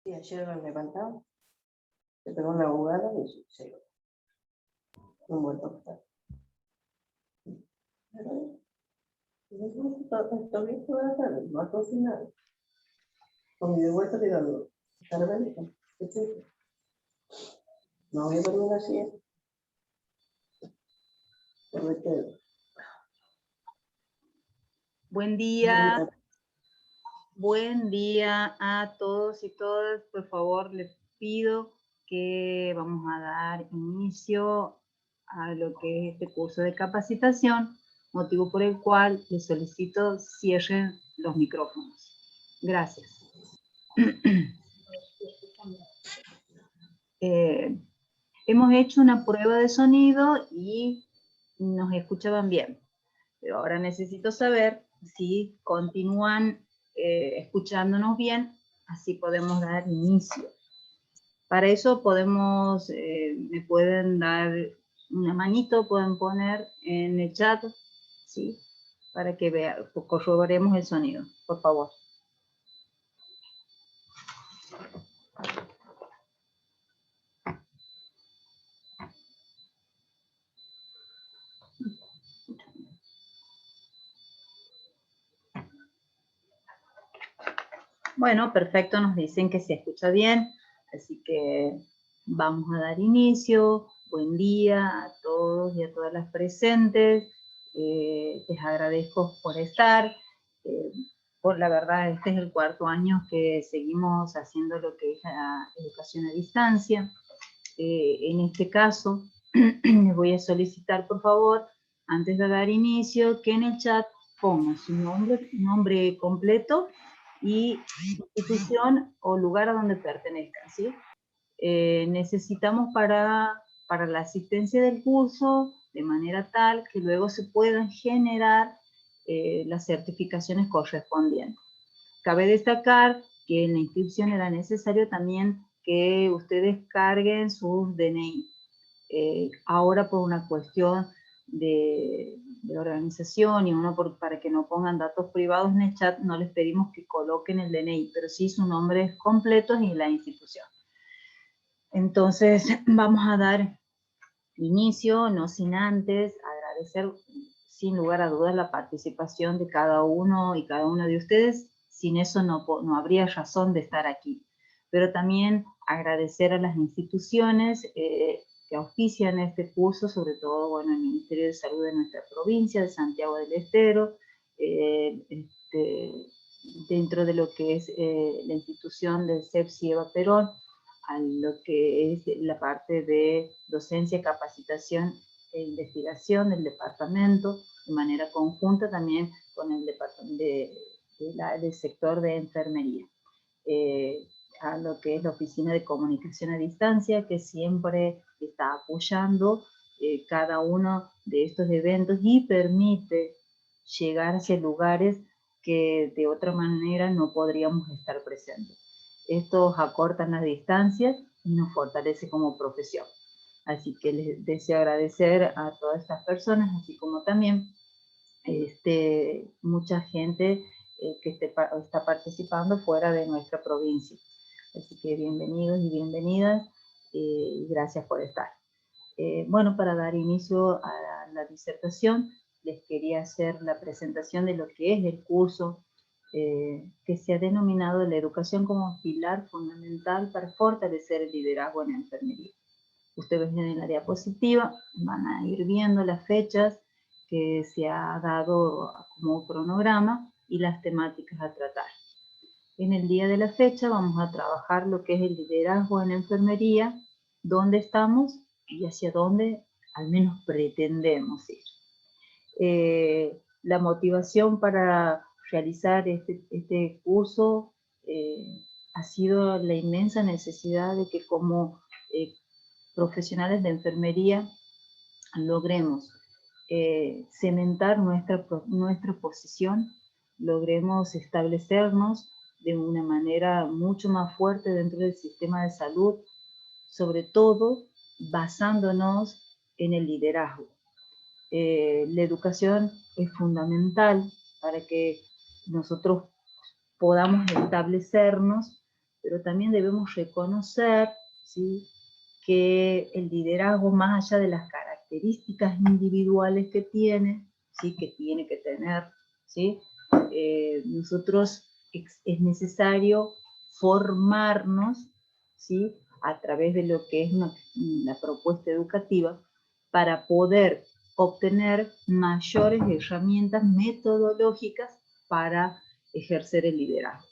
Y ayer me levantaba, se pegó una jugada y se iba. No vuelto a estar. Todavía toda la tarde, no ha cocinado. Con mi de vuelta tirando. No voy a dormir así. Buen día. Buen día a todos y todas. Por favor, les pido que vamos a dar inicio a lo que es este curso de capacitación, motivo por el cual les solicito cierren los micrófonos. Gracias. Hemos hecho una prueba de sonido y nos escuchaban bien, pero ahora necesito saber si continúan escuchándonos bien, así podemos dar inicio. Para eso podemos, me pueden dar una manito, pueden poner en el chat, ¿sí? Para que vean, corroboremos el sonido, por favor. Bueno, perfecto, nos dicen que se escucha bien, así que vamos a dar inicio. Buen día a todos y a todas las presentes. Les agradezco por estar. Por la verdad, este es el cuarto año que seguimos haciendo lo que es la educación a distancia. En este caso, les voy a solicitar, por favor, antes de dar inicio, que en el chat pongan su nombre completo y institución o lugar a donde pertenezcan, ¿sí? Necesitamos para la asistencia del curso de manera tal que luego se puedan generar las certificaciones correspondientes. Cabe destacar que en la inscripción era necesario también que ustedes carguen sus DNI. Ahora por una cuestión de organización y para que no pongan datos privados en el chat, no les pedimos que coloquen el DNI, pero sí sus nombres completos y la institución. Entonces vamos a dar inicio, no sin antes agradecer sin lugar a dudas la participación de cada uno y cada una de ustedes. Sin eso no habría razón de estar aquí. Pero también agradecer a las instituciones que auspician este curso, sobre todo, bueno, el Ministerio de Salud de nuestra provincia, de Santiago del Estero, dentro de lo que es la institución del CEPSI Eva Perón, a lo que es la parte de docencia, capacitación e investigación del departamento, de manera conjunta también con el departamento del sector de enfermería. A lo que es la Oficina de Comunicación a Distancia, que siempre está apoyando cada uno de estos eventos y permite llegar hacia lugares que de otra manera no podríamos estar presentes. Estos acortan las distancias y nos fortalece como profesión. Así que les deseo agradecer a todas estas personas, así como también mucha gente que está participando fuera de nuestra provincia. Así que bienvenidos y bienvenidas y gracias por estar. Bueno, para dar inicio a la disertación, les quería hacer la presentación de lo que es el curso que se ha denominado la educación como pilar fundamental para fortalecer el liderazgo en la enfermería. Ustedes en la diapositiva van a ir viendo las fechas que se ha dado como cronograma y las temáticas a tratar. En el día de la fecha vamos a trabajar lo que es el liderazgo en la enfermería, dónde estamos y hacia dónde al menos pretendemos ir. La motivación para realizar este curso ha sido la inmensa necesidad de que como profesionales de enfermería logremos cementar nuestra posición, logremos establecernos de una manera mucho más fuerte dentro del sistema de salud, sobre todo basándonos en el liderazgo. La educación es fundamental para que nosotros podamos establecernos pero también debemos reconocer, ¿sí?, que el liderazgo, más allá de las características individuales que tiene, ¿sí?, que tiene que tener, ¿sí?, nosotros es necesario formarnos, ¿sí?, a través de lo que es la propuesta educativa para poder obtener mayores herramientas metodológicas para ejercer el liderazgo.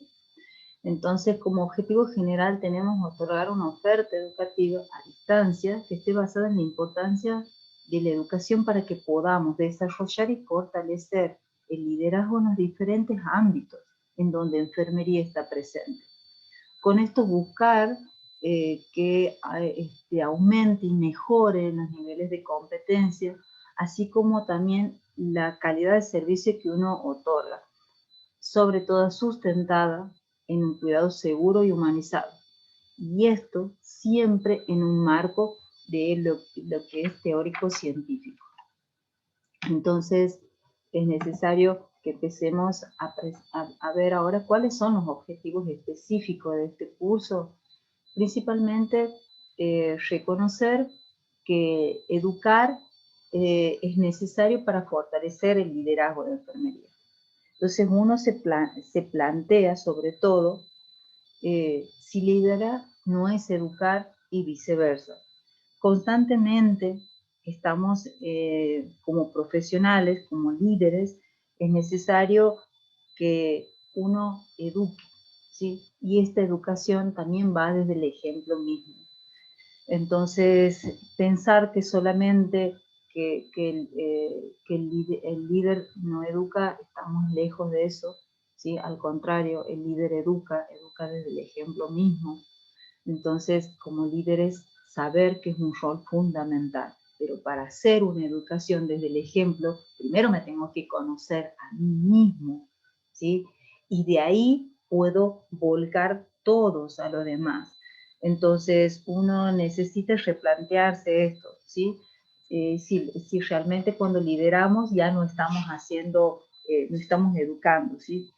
Entonces, como objetivo general tenemos otorgar una oferta educativa a distancia que esté basada en la importancia de la educación para que podamos desarrollar y fortalecer el liderazgo en los diferentes ámbitos en donde enfermería está presente. Con esto buscar que aumente y mejore los niveles de competencia, así como también la calidad de servicio que uno otorga, sobre todo sustentada en un cuidado seguro y humanizado. Y esto siempre en un marco de lo que es teórico científico. Entonces, es necesario que empecemos a ver ahora cuáles son los objetivos específicos de este curso. Principalmente, reconocer que educar es necesario para fortalecer el liderazgo de enfermería. Entonces, uno se plantea, sobre todo, si liderar no es educar y viceversa. Constantemente estamos como profesionales, como líderes, es necesario que uno eduque, ¿sí? Y esta educación también va desde el ejemplo mismo. Entonces, pensar que solamente el líder no educa, estamos lejos de eso, ¿sí? Al contrario, el líder educa desde el ejemplo mismo. Entonces, como líderes, saber que es un rol fundamental. Pero para hacer una educación desde el ejemplo, primero me tengo que conocer a mí mismo, ¿sí? Y de ahí puedo volcar todos a los demás. Entonces, uno necesita replantearse esto, ¿sí? Si realmente cuando lideramos ya no estamos haciendo, no estamos educando, ¿sí?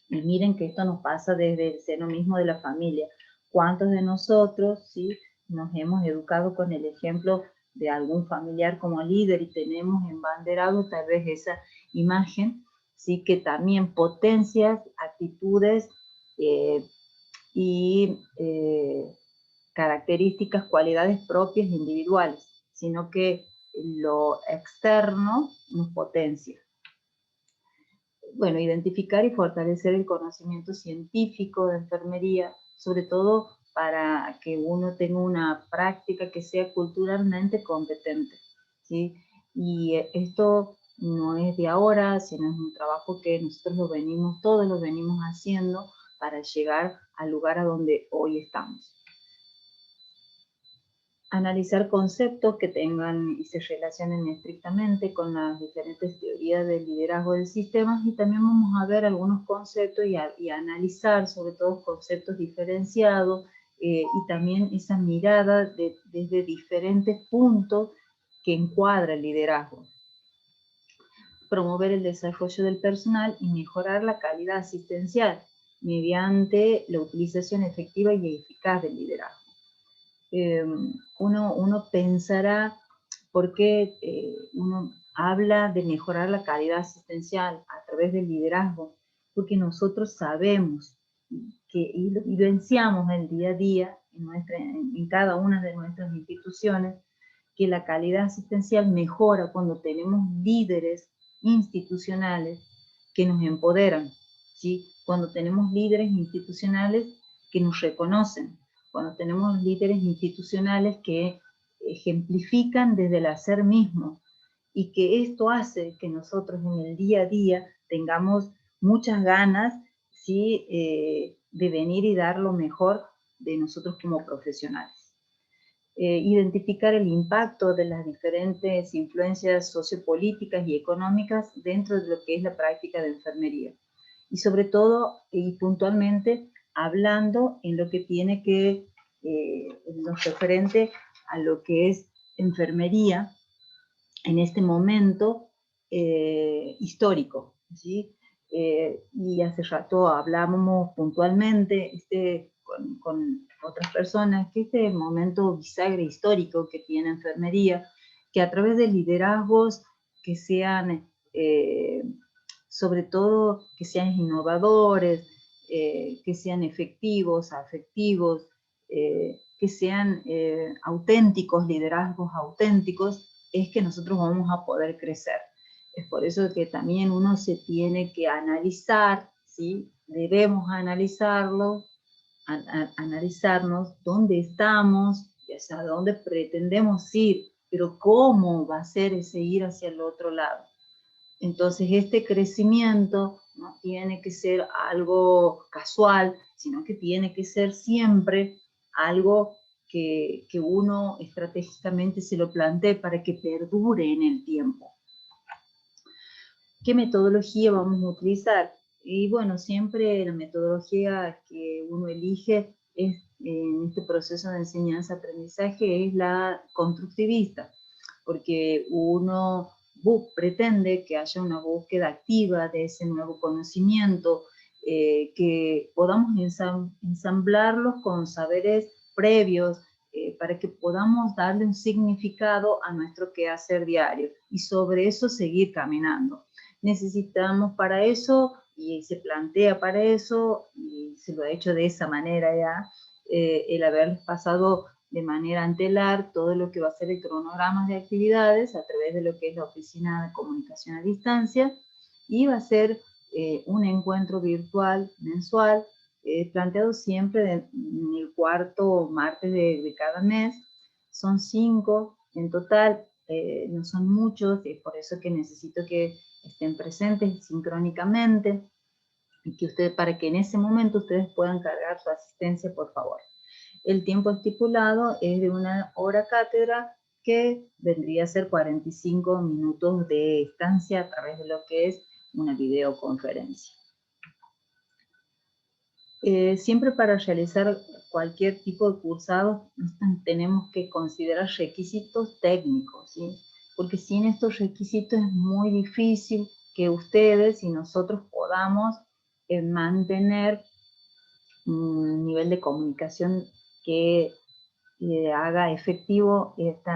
Y miren que esto nos pasa desde el seno mismo de la familia. ¿Cuántos de nosotros, sí, nos hemos educado con el ejemplo de algún familiar como líder y tenemos embanderado tal vez esa imagen, sí, que también potencia actitudes y características, cualidades propias e individuales, sino que lo externo nos potencia? Bueno, identificar y fortalecer el conocimiento científico de enfermería, sobre todo para que uno tenga una práctica que sea culturalmente competente, ¿sí? Y esto no es de ahora, sino es un trabajo que nosotros todos lo venimos haciendo para llegar al lugar a donde hoy estamos. Analizar conceptos que tengan y se relacionen estrictamente con las diferentes teorías del liderazgo del sistema, y también vamos a ver algunos conceptos y analizar sobre todo conceptos diferenciados y también esa mirada desde diferentes puntos que encuadra el liderazgo. Promover el desarrollo del personal y mejorar la calidad asistencial mediante la utilización efectiva y eficaz del liderazgo. Uno pensará por qué uno habla de mejorar la calidad asistencial a través del liderazgo, porque nosotros sabemos y vivenciamos el día a día en cada una de nuestras instituciones, que la calidad asistencial mejora cuando tenemos líderes institucionales que nos empoderan, ¿sí? Cuando tenemos líderes institucionales que nos reconocen, cuando tenemos líderes institucionales que ejemplifican desde el hacer mismo, y que esto hace que nosotros en el día a día tengamos muchas ganas, ¿sí? De venir y dar lo mejor de nosotros como profesionales. Identificar el impacto de las diferentes influencias sociopolíticas y económicas dentro de lo que es la práctica de enfermería. Y sobre todo, y puntualmente, hablando en lo que tiene que, en lo referente a lo que es enfermería en este momento histórico, ¿sí? Y hace rato hablábamos puntualmente personas que este es el momento bisagra histórico que tiene enfermería, que a través de liderazgos que sean, sobre todo, que sean innovadores, que sean efectivos, afectivos, que sean auténticos, liderazgos auténticos, es que nosotros vamos a poder crecer. Es por eso que también uno se tiene que analizar, ¿sí? Debemos analizarlo, analizarnos dónde estamos y hacia dónde pretendemos ir, pero cómo va a ser ese ir hacia el otro lado. Entonces, este crecimiento no tiene que ser algo casual, sino que tiene que ser siempre algo que uno estratégicamente se lo plantee para que perdure en el tiempo. ¿Qué metodología vamos a utilizar? Y bueno, siempre la metodología que uno elige es, en este proceso de enseñanza-aprendizaje, es la constructivista, porque uno pretende que haya una búsqueda activa de ese nuevo conocimiento, que podamos ensamblarlos con saberes previos, para que podamos darle un significado a nuestro quehacer diario y sobre eso seguir caminando. Necesitamos para eso, y se plantea para eso, y se lo ha hecho de esa manera ya, el haber pasado de manera antelar todo lo que va a ser el cronograma de actividades a través de lo que es la Oficina de Comunicación a Distancia, y va a ser un encuentro virtual mensual, planteado siempre en el cuarto martes de cada mes. Son 5 en total, no son muchos, es por eso que necesito que estén presentes sincrónicamente, y que ustedes, para que en ese momento ustedes puedan cargar su asistencia, por favor. El tiempo estipulado es de 1 hora cátedra, que vendría a ser 45 minutos de estancia a través de lo que es una videoconferencia. Siempre para realizar cualquier tipo de cursado tenemos que considerar requisitos técnicos, ¿sí? Porque sin estos requisitos es muy difícil que ustedes y nosotros podamos mantener un nivel de comunicación que haga efectivo este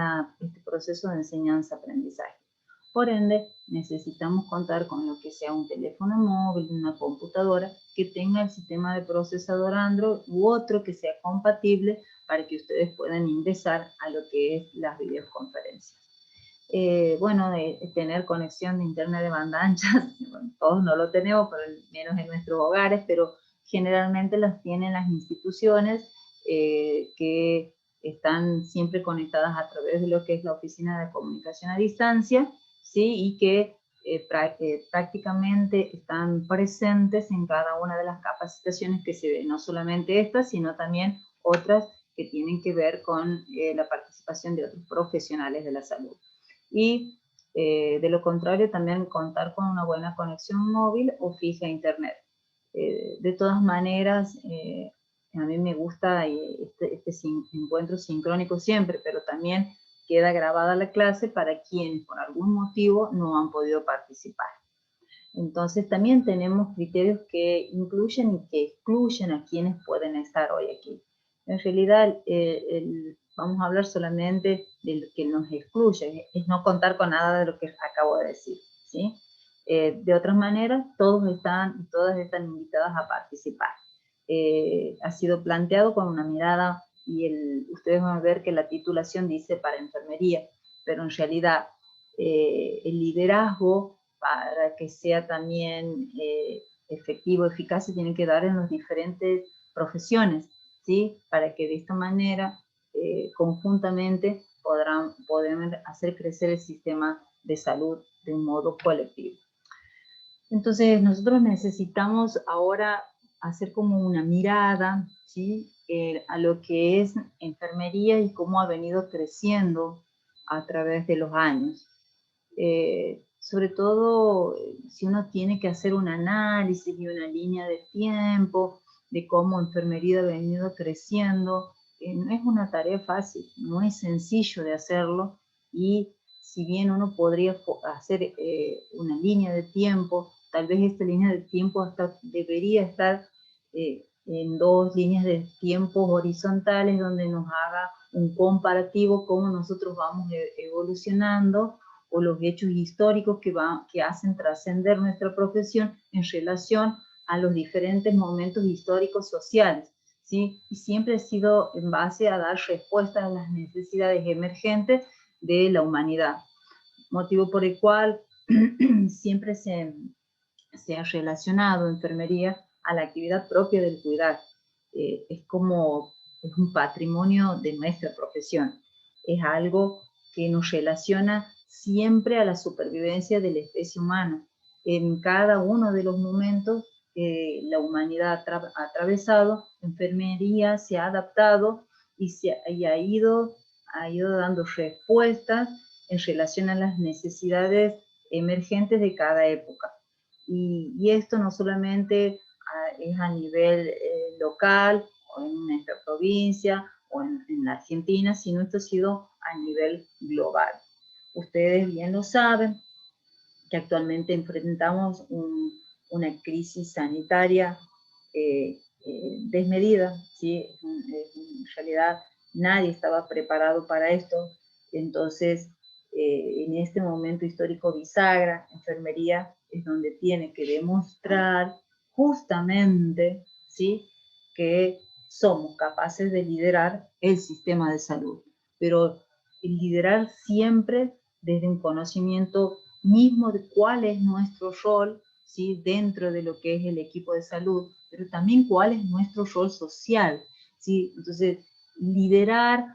proceso de enseñanza-aprendizaje. Por ende, necesitamos contar con lo que sea un teléfono móvil, una computadora que tenga el sistema de procesador Android u otro que sea compatible para que ustedes puedan ingresar a lo que es las videoconferencias. Bueno, tener conexión de internet de banda ancha, bueno, todos no lo tenemos, pero menos en nuestros hogares, pero generalmente las tienen las instituciones que están siempre conectadas a través de lo que es la Oficina de Comunicación a Distancia, ¿sí? Y que prácticamente están presentes en cada una de las capacitaciones que se ven, no solamente estas, sino también otras que tienen que ver con la participación de otros profesionales de la salud. Y de lo contrario, también contar con una buena conexión móvil o fija a internet. De todas maneras, a mí me gusta este encuentro sincrónico siempre, pero también queda grabada la clase para quienes por algún motivo no han podido participar. Entonces también tenemos criterios que incluyen y que excluyen a quienes pueden estar hoy aquí. En realidad, vamos a hablar solamente de lo que nos excluye, es no contar con nada de lo que acabo de decir, ¿sí? De otras maneras, todas están invitadas a participar. Ha sido planteado con una mirada, y ustedes van a ver que la titulación dice para enfermería, pero en realidad el liderazgo, para que sea también efectivo, eficaz, se tiene que dar en las diferentes profesiones, ¿sí? Para que de esta manera, conjuntamente, podemos hacer crecer el sistema de salud de un modo colectivo. Entonces, nosotros necesitamos ahora hacer como una mirada, ¿sí? A lo que es enfermería y cómo ha venido creciendo a través de los años. Sobre todo, si uno tiene que hacer un análisis y una línea de tiempo de cómo enfermería ha venido creciendo, no es una tarea fácil, no es sencillo de hacerlo, y si bien uno podría hacer una línea de tiempo, tal vez esta línea de tiempo debería estar en dos líneas de tiempos horizontales donde nos haga un comparativo cómo nosotros vamos evolucionando o los hechos históricos que hacen trascender nuestra profesión en relación a los diferentes momentos históricos sociales, ¿sí? Y siempre ha sido en base a dar respuesta a las necesidades emergentes de la humanidad, motivo por el cual siempre se ha relacionado enfermería a la actividad propia del cuidar. Es como es un patrimonio de nuestra profesión, es algo que nos relaciona siempre a la supervivencia de la especie humana. En cada uno de los momentos que la humanidad ha atravesado, enfermería se ha adaptado y ha ido dando respuestas en relación a las necesidades emergentes de cada época. Y esto no solamente es a nivel local o en nuestra provincia o en la Argentina, sino esto ha sido a nivel global. Ustedes bien lo saben, que actualmente enfrentamos una crisis sanitaria desmedida, ¿sí? En realidad nadie estaba preparado para esto, entonces en este momento histórico bisagra, enfermería es donde tiene que demostrar justamente, ¿sí?, que somos capaces de liderar el sistema de salud, pero liderar siempre desde un conocimiento mismo de cuál es nuestro rol, ¿sí?, dentro de lo que es el equipo de salud, pero también cuál es nuestro rol social, ¿sí? Entonces, liderar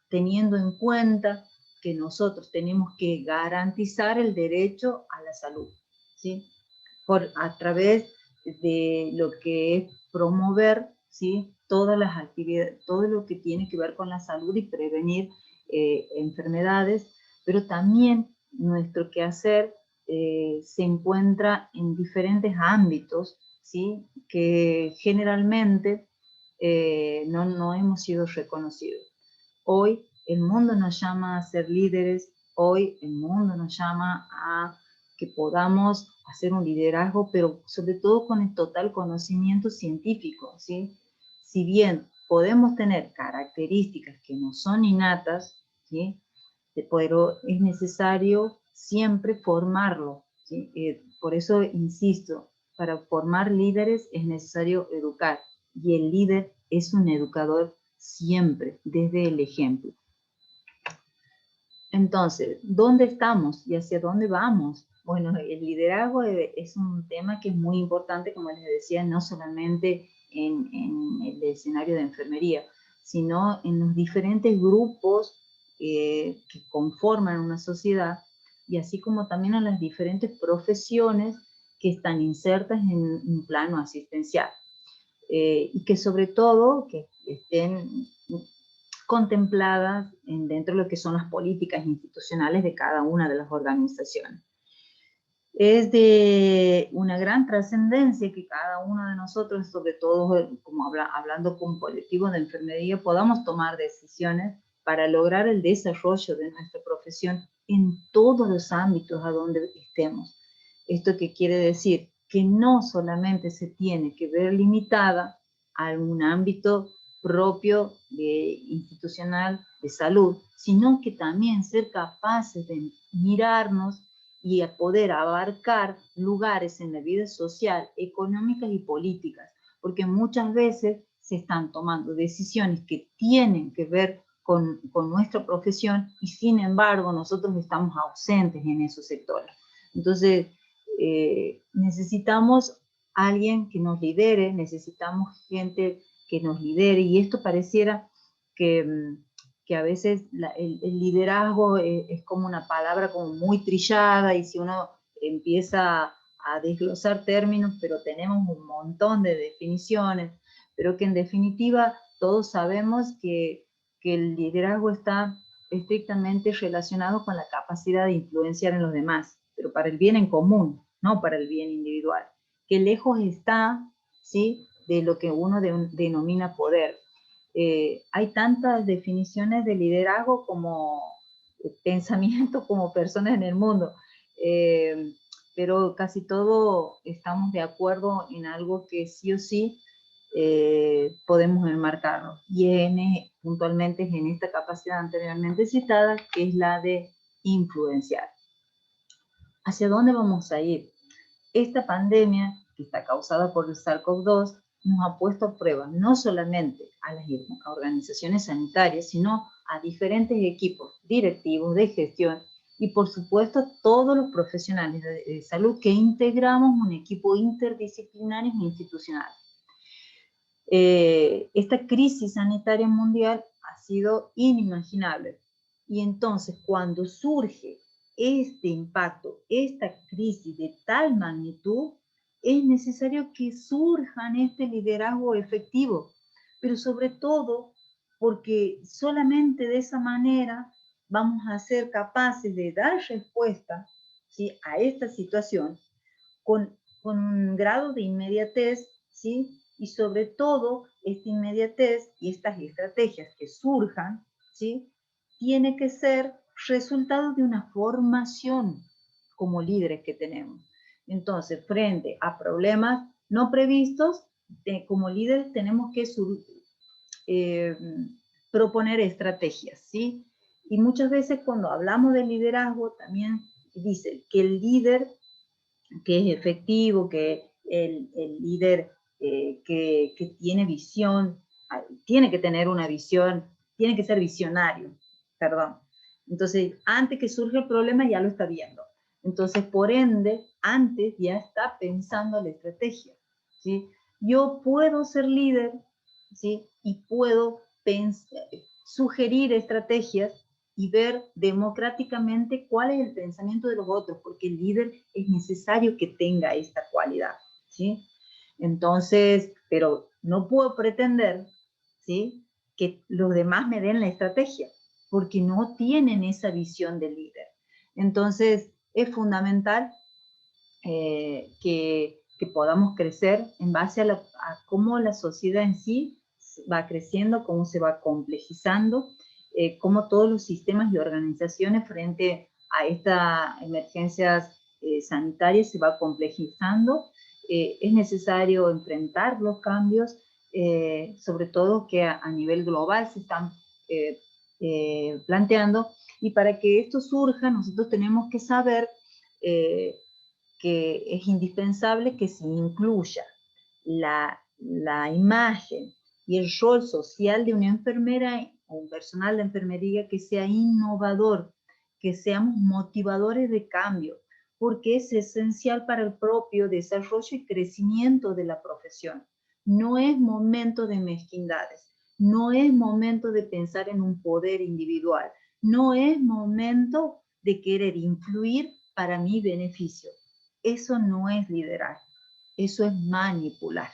teniendo en cuenta que nosotros tenemos que garantizar el derecho a la salud, ¿sí?, a través de lo que es promover, ¿sí?, todas las actividades, todo lo que tiene que ver con la salud y prevenir enfermedades, pero también nuestro quehacer se encuentra en diferentes ámbitos, ¿sí?, que generalmente no hemos sido reconocidos. Hoy el mundo nos llama a ser líderes, hoy el mundo nos llama a que podamos hacer un liderazgo, pero sobre todo con el total conocimiento científico, ¿sí? Si bien podemos tener características que no son innatas, ¿sí?, pero es necesario siempre formarlo, ¿sí? Por eso insisto, para formar líderes es necesario educar, y el líder es un educador siempre, desde el ejemplo. Entonces, ¿dónde estamos y hacia dónde vamos? Bueno, el liderazgo es un tema que es muy importante, como les decía, no solamente en el escenario de enfermería, sino en los diferentes grupos que conforman una sociedad, y así como también en las diferentes profesiones que están insertas en un plano asistencial. Y que sobre todo que estén contempladas dentro de lo que son las políticas institucionales de cada una de las organizaciones. Es de una gran trascendencia que cada uno de nosotros, sobre todo como hablando con colectivo de enfermería, podamos tomar decisiones para lograr el desarrollo de nuestra profesión en todos los ámbitos a donde estemos. ¿Esto qué quiere decir? Que no solamente se tiene que ver limitada a un ámbito propio institucional de salud, sino que también ser capaces de mirarnos y a poder abarcar lugares en la vida social, económicas y políticas, porque muchas veces se están tomando decisiones que tienen que ver con nuestra profesión y sin embargo nosotros estamos ausentes en esos sectores. Entonces, necesitamos alguien que nos lidere, necesitamos gente que nos lidere, y esto pareciera que a veces el liderazgo es como una palabra como muy trillada, y si uno empieza a desglosar términos, pero tenemos un montón de definiciones, pero que en definitiva todos sabemos que el liderazgo está estrictamente relacionado con la capacidad de influenciar en los demás, pero para el bien en común, no para el bien individual, que lejos está, ¿sí?, de lo que uno denomina poder. Hay tantas definiciones de liderazgo como pensamiento, como personas en el mundo, pero casi todo estamos de acuerdo en algo que sí o sí podemos enmarcarlo. Y puntualmente es en esta capacidad anteriormente citada, que es la de influenciar. ¿Hacia dónde vamos a ir? Esta pandemia, que está causada por el SARS-CoV-2, nos ha puesto a prueba no solamente a las organizaciones sanitarias, sino a diferentes equipos directivos de gestión y, por supuesto, todos los profesionales de salud que integramos un equipo interdisciplinario e institucional. Esta crisis sanitaria mundial ha sido inimaginable. Y entonces, cuando surge este impacto, esta crisis de tal magnitud, es necesario que surjan este liderazgo efectivo, pero sobre todo porque solamente de esa manera vamos a ser capaces de dar respuesta, ¿sí?, a esta situación con un grado de inmediatez, ¿sí?, y sobre todo esta inmediatez y estas estrategias que surjan, ¿sí?, tiene que ser resultado de una formación como líderes que tenemos. Entonces, frente a problemas no previstos, como líderes tenemos que proponer estrategias, ¿sí? Y muchas veces cuando hablamos de liderazgo también dice que el líder que es efectivo, que el líder que tiene visión, tiene que tener una visión, tiene que ser visionario, perdón. Entonces, antes que surge el problema ya lo está viendo. Entonces, por ende, antes ya está pensando la estrategia, ¿sí? Yo puedo ser líder, ¿sí?, y puedo sugerir estrategias y ver democráticamente cuál es el pensamiento de los otros, porque el líder es necesario que tenga esta cualidad, ¿sí? Entonces, pero no puedo pretender, ¿sí?, que los demás me den la estrategia, porque no tienen esa visión de líder. Entonces, es fundamental que podamos crecer en base a cómo la sociedad en sí va creciendo, cómo se va complejizando, cómo todos los sistemas y organizaciones frente a estas emergencias sanitarias se va complejizando. Es necesario enfrentar los cambios, sobre todo que a nivel global se están planteando, y para que esto surja nosotros tenemos que saber que es indispensable que se incluya la imagen y el rol social de una enfermera o un personal de enfermería que sea innovador, que seamos motivadores de cambio, porque es esencial para el propio desarrollo y crecimiento de la profesión. No es momento de mezquindades, no es momento de pensar en un poder individual, no es momento de querer influir para mi beneficio. Eso no es liderar, eso es manipular.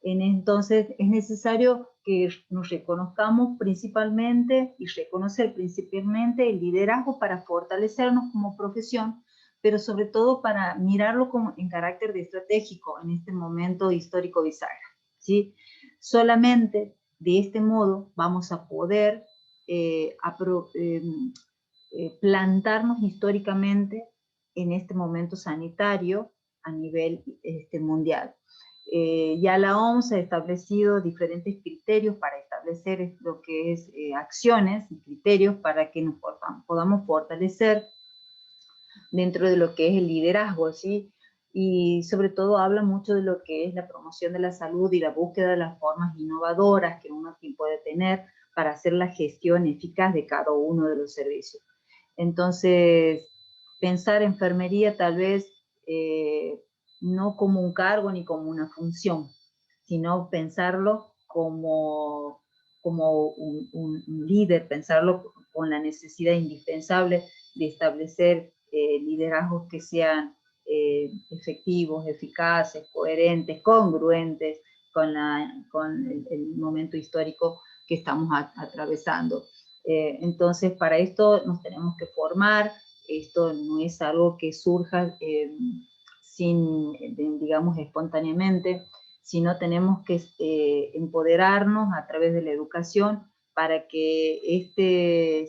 Entonces es necesario que nos reconozcamos principalmente y reconocer principalmente el liderazgo para fortalecernos como profesión, pero sobre todo para mirarlo en carácter de estratégico en este momento histórico bisagra, ¿sí? Solamente de este modo vamos a poder plantarnos históricamente en este momento sanitario a nivel mundial. Ya la OMS ha establecido diferentes criterios para establecer lo que es acciones y criterios para que nos podamos fortalecer dentro de lo que es el liderazgo, ¿sí? Y sobre todo habla mucho de lo que es la promoción de la salud y la búsqueda de las formas innovadoras que uno puede tener para hacer la gestión eficaz de cada uno de los servicios. Entonces, pensar enfermería tal vez no como un cargo ni como una función, sino pensarlo como un líder, pensarlo con la necesidad indispensable de establecer liderazgos que sean efectivos, eficaces, coherentes, congruentes con el momento histórico que estamos atravesando. Entonces, para esto nos tenemos que formar. Esto no es algo que surja digamos, espontáneamente, sino tenemos que empoderarnos a través de la educación para que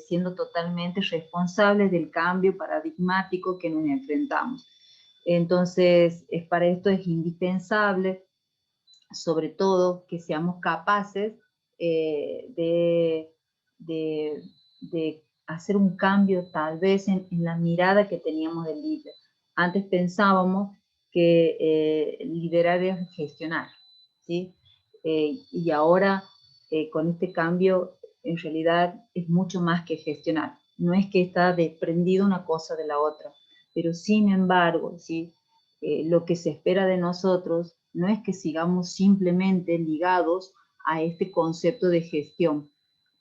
siendo totalmente responsables del cambio paradigmático que nos enfrentamos. Entonces, para esto es indispensable sobre todo que seamos capaces de hacer un cambio tal vez en la mirada que teníamos del líder. Antes pensábamos que liderar es gestionar, ¿sí? Y ahora con este cambio en realidad es mucho más que gestionar. No es que está desprendido una cosa de la otra, pero sin embargo, ¿sí? Lo que se espera de nosotros no es que sigamos simplemente ligados a este concepto de gestión.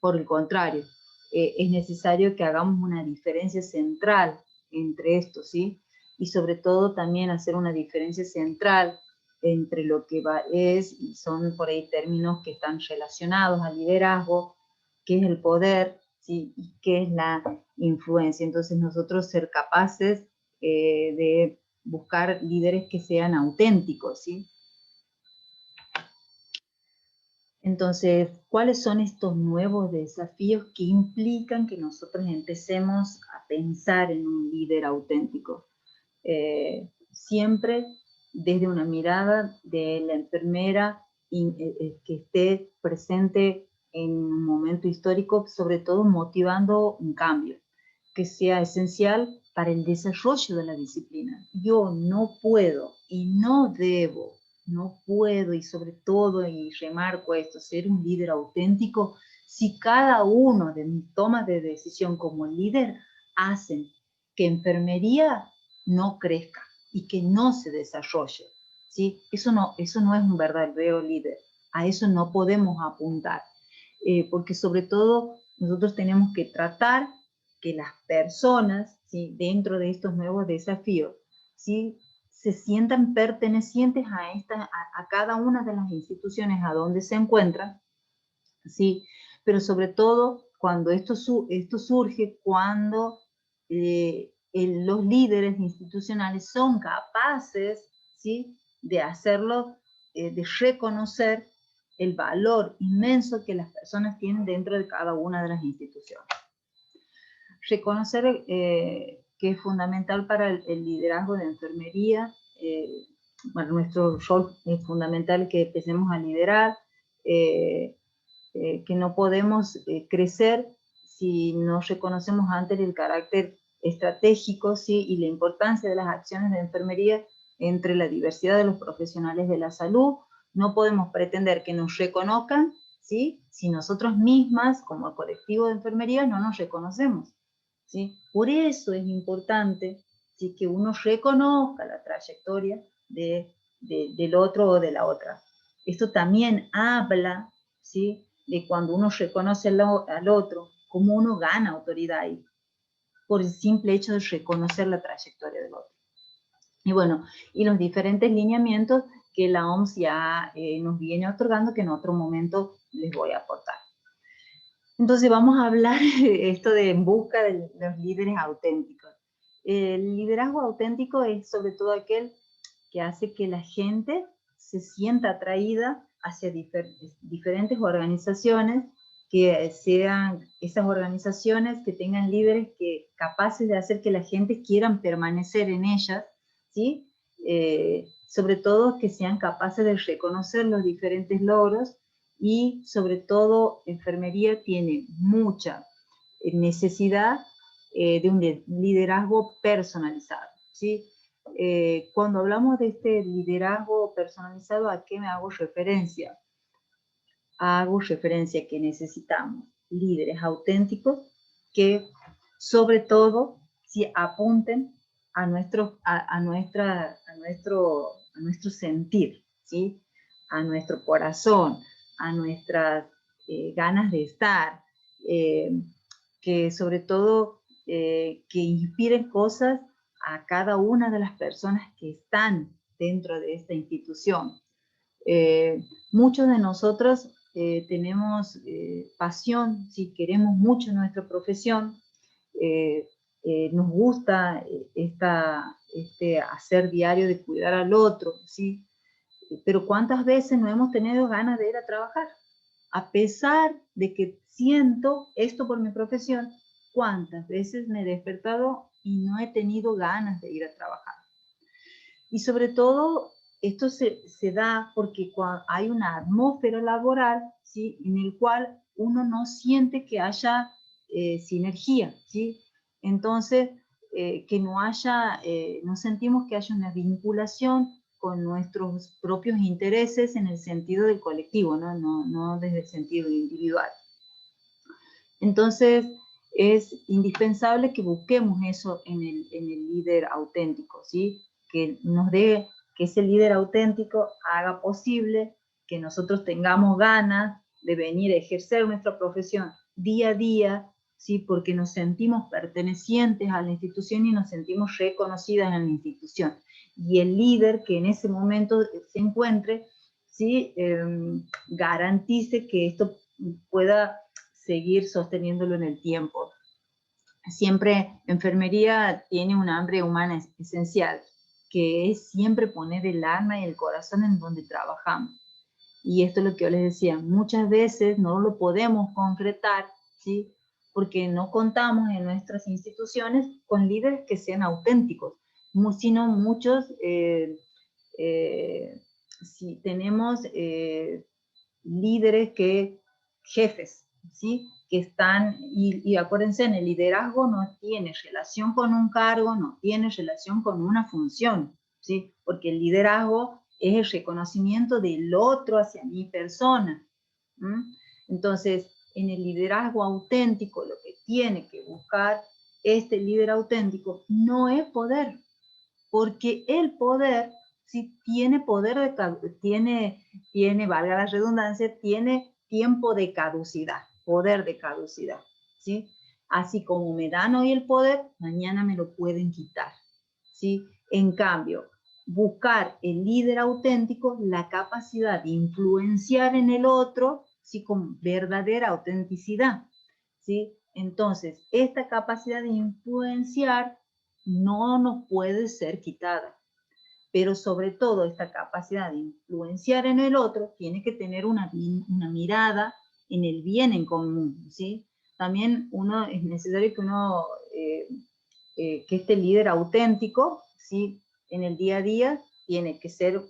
Por el contrario, es necesario que hagamos una diferencia central entre esto, ¿sí? Y sobre todo también hacer una diferencia central entre lo que es, y son por ahí términos que están relacionados al liderazgo, qué es el poder, ¿sí? Y qué es la influencia. Entonces nosotros ser capaces de buscar líderes que sean auténticos, ¿sí? Entonces, ¿cuáles son estos nuevos desafíos que implican que nosotros empecemos a pensar en un líder auténtico? Siempre desde una mirada de la enfermera que esté presente en un momento histórico, sobre todo motivando un cambio que sea esencial para el desarrollo de la disciplina. Yo no puedo y no puedo, y sobre todo, y remarco esto, ser un líder auténtico si cada uno de mis tomas de decisión como líder hacen que enfermería no crezca y que no se desarrolle, ¿sí? Eso no es un verdadero líder, a eso no podemos apuntar, porque sobre todo nosotros tenemos que tratar que las personas, ¿sí? Dentro de estos nuevos desafíos, ¿sí? Se sientan pertenecientes a cada una de las instituciones a donde se encuentran, ¿sí? Pero sobre todo cuando esto surge, cuando los líderes institucionales son capaces, ¿sí? De hacerlo, de reconocer el valor inmenso que las personas tienen dentro de cada una de las instituciones. Reconocer que es fundamental para el liderazgo de enfermería. Bueno, nuestro rol es fundamental que empecemos a liderar, que no podemos crecer si no reconocemos antes el carácter estratégico, ¿sí? Y la importancia de las acciones de enfermería entre la diversidad de los profesionales de la salud. No podemos pretender que nos reconozcan, ¿sí? Si nosotros mismas, como colectivo de enfermería, no nos reconocemos, ¿sí? Por eso es importante, ¿sí? Que uno reconozca la trayectoria del otro o de la otra. Esto también habla, ¿sí? De cuando uno reconoce al otro, cómo uno gana autoridad ahí, por el simple hecho de reconocer la trayectoria del otro. Y bueno, y los diferentes lineamientos que la OMS ya nos viene otorgando, que en otro momento les voy a aportar. Entonces vamos a hablar esto de en busca de los líderes auténticos. El liderazgo auténtico es sobre todo aquel que hace que la gente se sienta atraída hacia diferentes organizaciones, que sean esas organizaciones que tengan líderes capaces de hacer que la gente quiera permanecer en ellas, ¿sí? Sobre todo que sean capaces de reconocer los diferentes logros, y sobre todo enfermería tiene mucha necesidad de un liderazgo personalizado, ¿sí? Cuando hablamos de este liderazgo personalizado, ¿a qué me hago referencia? Hago referencia a que necesitamos líderes auténticos que sobre todo si apunten a nuestro sentir, ¿sí? A nuestro corazón, a nuestras ganas de estar, que sobre todo que inspiren cosas a cada una de las personas que están dentro de esta institución. Muchos de nosotros tenemos pasión, si queremos mucho nuestra profesión, nos gusta este hacer diario de cuidar al otro, ¿sí? Pero ¿cuántas veces no hemos tenido ganas de ir a trabajar? A pesar de que siento esto por mi profesión, ¿cuántas veces me he despertado y no he tenido ganas de ir a trabajar? Y sobre todo, esto se da porque hay una atmósfera laboral, ¿sí? En el cual uno no siente que haya sinergia, ¿sí? Entonces, que no haya, no sentimos que haya una vinculación con nuestros propios intereses en el sentido del colectivo, no desde el sentido individual. Entonces, es indispensable que busquemos eso en el líder auténtico, ¿sí? Que nos dé, que ese líder auténtico haga posible que nosotros tengamos ganas de venir a ejercer nuestra profesión día a día, ¿sí? Porque nos sentimos pertenecientes a la institución y nos sentimos reconocidas en la institución. Y el líder que en ese momento se encuentre, ¿sí? Garantice que esto pueda seguir sosteniéndolo en el tiempo. Siempre enfermería tiene un hambre humana esencial, que es siempre poner el alma y el corazón en donde trabajamos. Y esto es lo que yo les decía, muchas veces no lo podemos concretar, ¿sí? Porque no contamos en nuestras instituciones con líderes que sean auténticos, sino muchos, si tenemos líderes jefes, ¿sí? Que están, y acuérdense, en el liderazgo no tiene relación con un cargo, no tiene relación con una función, ¿sí? Porque el liderazgo es el reconocimiento del otro hacia mi persona. Entonces, en el liderazgo auténtico, lo que tiene que buscar este líder auténtico no es poder, porque el poder, si tiene poder tiene, valga la redundancia, tiene tiempo de caducidad, poder de caducidad, ¿sí? Así como me dan hoy el poder, mañana me lo pueden quitar, ¿sí? En cambio, buscar el líder auténtico, la capacidad de influenciar en el otro, ¿sí? Con verdadera autenticidad, ¿sí? Entonces, esta capacidad de influenciar no nos puede ser quitada, pero sobre todo esta capacidad de influenciar en el otro tiene que tener una mirada en el bien en común, ¿sí? También es necesario que este líder auténtico, ¿sí? En el día a día tiene que ser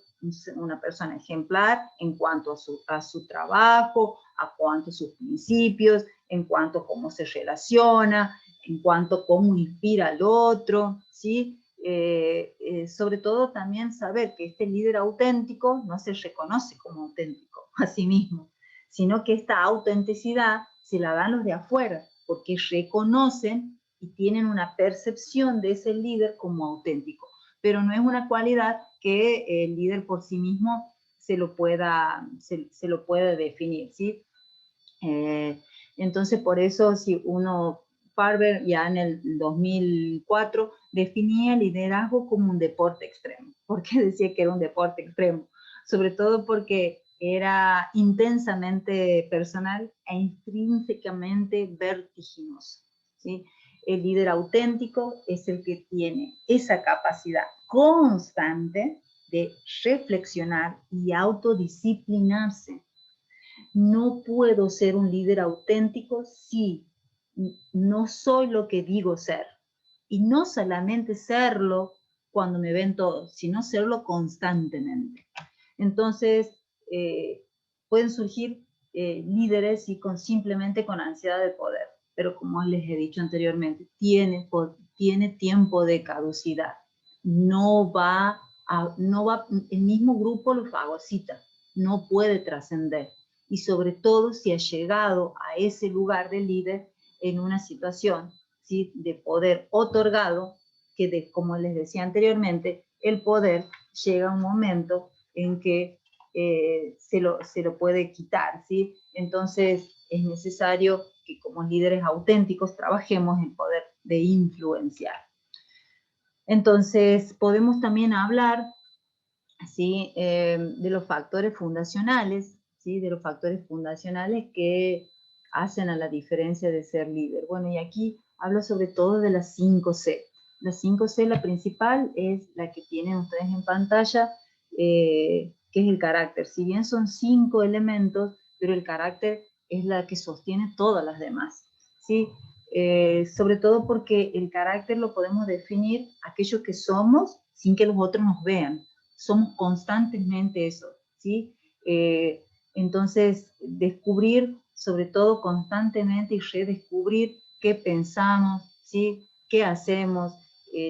una persona ejemplar en cuanto a su trabajo, a cuanto a sus principios, en cuanto a cómo se relaciona, en cuanto a cómo inspira al otro, ¿sí? Sobre todo también saber que este líder auténtico no se reconoce como auténtico a sí mismo, sino que esta autenticidad se la dan los de afuera, porque reconocen y tienen una percepción de ese líder como auténtico, pero no es una cualidad que el líder por sí mismo se lo pueda definir, ¿sí? Entonces, por eso, si Farber ya en el 2004 definía el liderazgo como un deporte extremo. ¿Por qué decía que era un deporte extremo? Sobre todo porque era intensamente personal e intrínsecamente vertiginoso, ¿sí? El líder auténtico es el que tiene esa capacidad constante de reflexionar y autodisciplinarse. No puedo ser un líder auténtico si no soy lo que digo ser. Y no solamente serlo cuando me ven todos, sino serlo constantemente. Entonces, pueden surgir líderes y simplemente con ansiedad de poder, pero como les he dicho anteriormente, tiene tiempo de caducidad. El mismo grupo lo fagocita, no puede trascender. Y sobre todo si ha llegado a ese lugar de líder en una situación, ¿sí?, de poder otorgado, que como les decía anteriormente, el poder llega a un momento en que se lo puede quitar, ¿sí? Entonces es necesario que como líderes auténticos trabajemos en poder de influenciar. Entonces podemos también hablar, ¿sí?, de los factores fundacionales, ¿sí?, de los factores fundacionales que hacen a la diferencia de ser líder. Bueno, y aquí hablo sobre todo de las 5C. Las 5C, la principal es la que tienen ustedes en pantalla, que es el carácter. Si bien son 5 elementos, pero el carácter es la que sostiene todas las demás, ¿sí? Sobre todo porque el carácter lo podemos definir aquello que somos sin que los otros nos vean. somos constantemente eso, ¿sí? Entonces, descubrir, sobre todo constantemente, y redescubrir qué pensamos, ¿sí? Qué hacemos,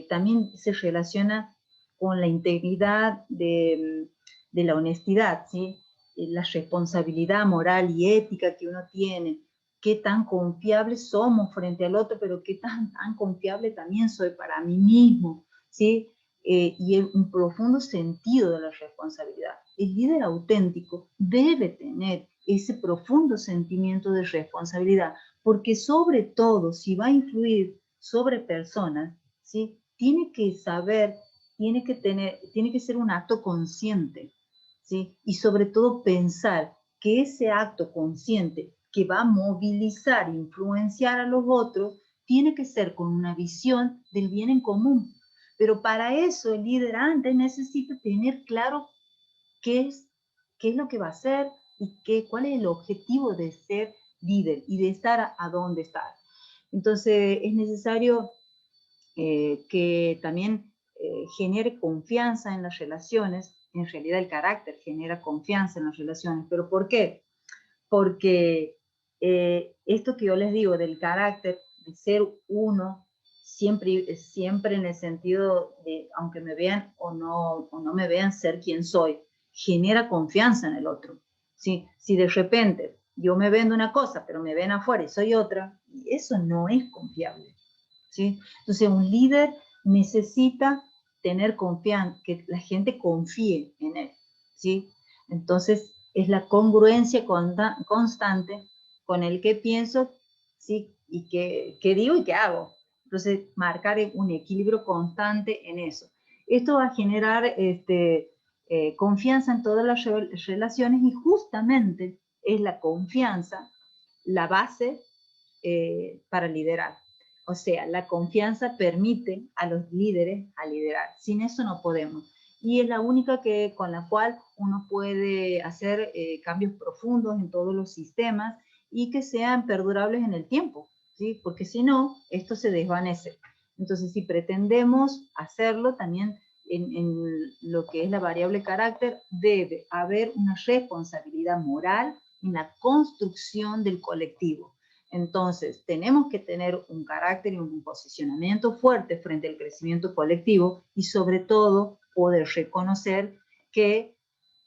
también se relaciona con la integridad de la honestidad, ¿sí? La responsabilidad moral y ética que uno tiene, qué tan confiables somos frente al otro, pero qué tan confiable también soy para mí mismo, ¿sí? Y un profundo sentido de la responsabilidad. El líder auténtico debe tener ese profundo sentimiento de responsabilidad, porque sobre todo, si va a influir sobre personas, ¿sí? Tiene que saber, tiene que ser un acto consciente, ¿sí? Y sobre todo pensar que ese acto consciente que va a movilizar, influenciar a los otros, tiene que ser con una visión del bien en común. Pero para eso el líder antes necesita tener claro qué es lo que va a hacer y cuál es el objetivo de ser líder y de estar a dónde estar. Entonces es necesario que también genere confianza en las relaciones. En realidad el carácter genera confianza en las relaciones. ¿Pero por qué? Porque esto que yo les digo del carácter, de ser uno, siempre en el sentido de, aunque me vean o no me vean, ser quien soy, genera confianza en el otro. ¿Sí? Si de repente yo me vendo una cosa, pero me ven afuera y soy otra, eso no es confiable. ¿Sí? Entonces un líder necesita tener confianza, que la gente confíe en él, ¿sí? Entonces es la congruencia constante con el que pienso, ¿sí? Y qué digo y qué hago. Entonces marcar un equilibrio constante en eso. Esto va a generar confianza en todas las relaciones, y justamente es la confianza la base para liderar. O sea, la confianza permite a los líderes a liderar. Sin eso no podemos. Y es la única con la cual uno puede hacer cambios profundos en todos los sistemas y que sean perdurables en el tiempo, ¿sí? Porque si no, esto se desvanece. Entonces, si pretendemos hacerlo, también en lo que es la variable carácter, debe haber una responsabilidad moral en la construcción del colectivo. Entonces, tenemos que tener un carácter y un posicionamiento fuerte frente al crecimiento colectivo, y sobre todo poder reconocer que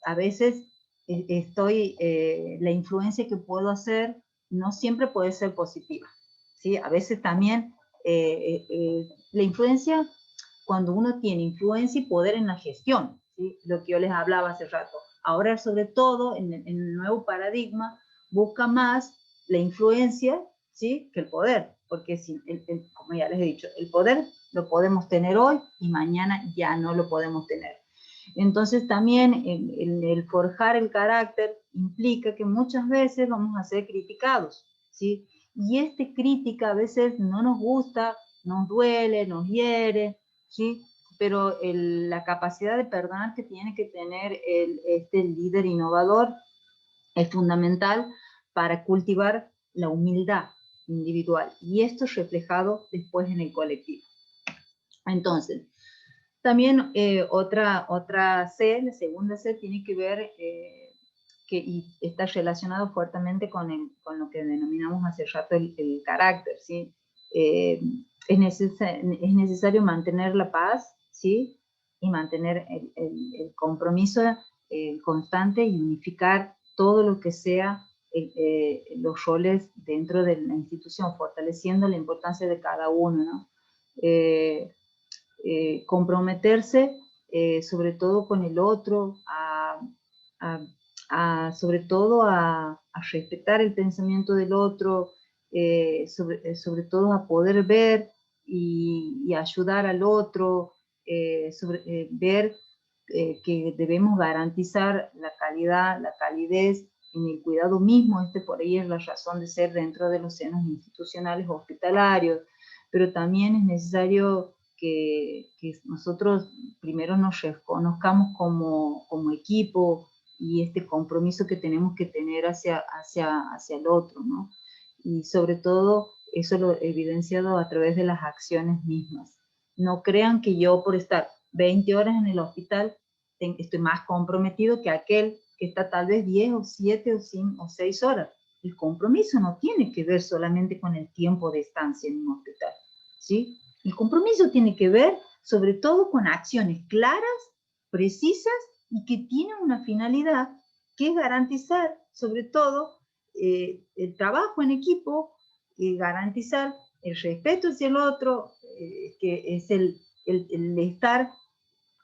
a veces la influencia que puedo hacer no siempre puede ser positiva, ¿sí? A veces también la influencia, cuando uno tiene influencia y poder en la gestión, ¿sí? Lo que yo les hablaba hace rato. Ahora, sobre todo, en el nuevo paradigma, busca más la influencia, ¿sí? Que el poder, porque como ya les he dicho, el poder lo podemos tener hoy y mañana ya no lo podemos tener. Entonces también el forjar el carácter implica que muchas veces vamos a ser criticados, ¿sí? Y crítica a veces no nos gusta, nos duele, nos hiere, ¿sí? Pero la capacidad de perdonar que tiene que tener el líder innovador es fundamental para cultivar la humildad individual, y esto es reflejado después en el colectivo. Entonces, también otra C, la segunda C, tiene que ver y está relacionado fuertemente con lo que denominamos hace rato el carácter, ¿sí? Es necesario mantener la paz, ¿sí? Y mantener el compromiso constante y unificar todo lo que sea los roles dentro de la institución, fortaleciendo la importancia de cada uno, ¿no? Comprometerse sobre todo con el otro, sobre todo a respetar el pensamiento del otro, sobre todo a poder ver y ayudar al otro, ver que debemos garantizar la calidad, la calidez en el cuidado mismo. Por ahí es la razón de ser dentro de los senos institucionales hospitalarios, pero también es necesario que nosotros primero nos reconozcamos como equipo, y este compromiso que tenemos que tener hacia el otro, ¿no? Y sobre todo eso lo he evidenciado a través de las acciones mismas. No crean que yo, por estar 20 horas en el hospital, estoy más comprometido que aquel que está tal vez 10 o 7 o 5 o 6 horas. El compromiso no tiene que ver solamente con el tiempo de estancia en un hospital, ¿sí? El compromiso tiene que ver sobre todo con acciones claras, precisas y que tienen una finalidad que es garantizar sobre todo el trabajo en equipo, garantizar el respeto hacia el otro, que es el estar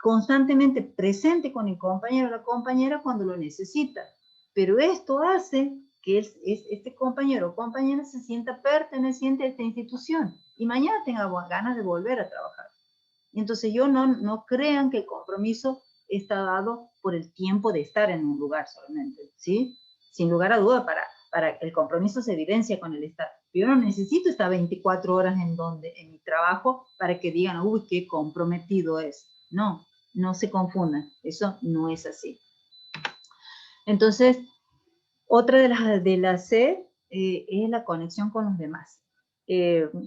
constantemente presente con el compañero o la compañera cuando lo necesita. Pero esto hace que este compañero o compañera se sienta perteneciente a esta institución y mañana tenga ganas de volver a trabajar. Entonces no crean que el compromiso está dado por el tiempo de estar en un lugar solamente, ¿sí? Sin lugar a duda, para el compromiso se evidencia con el estar. Yo no necesito estar 24 horas en mi trabajo para que digan, uy, qué comprometido es. No se confundan, eso no es así. Entonces, otra de las C es la conexión con los demás.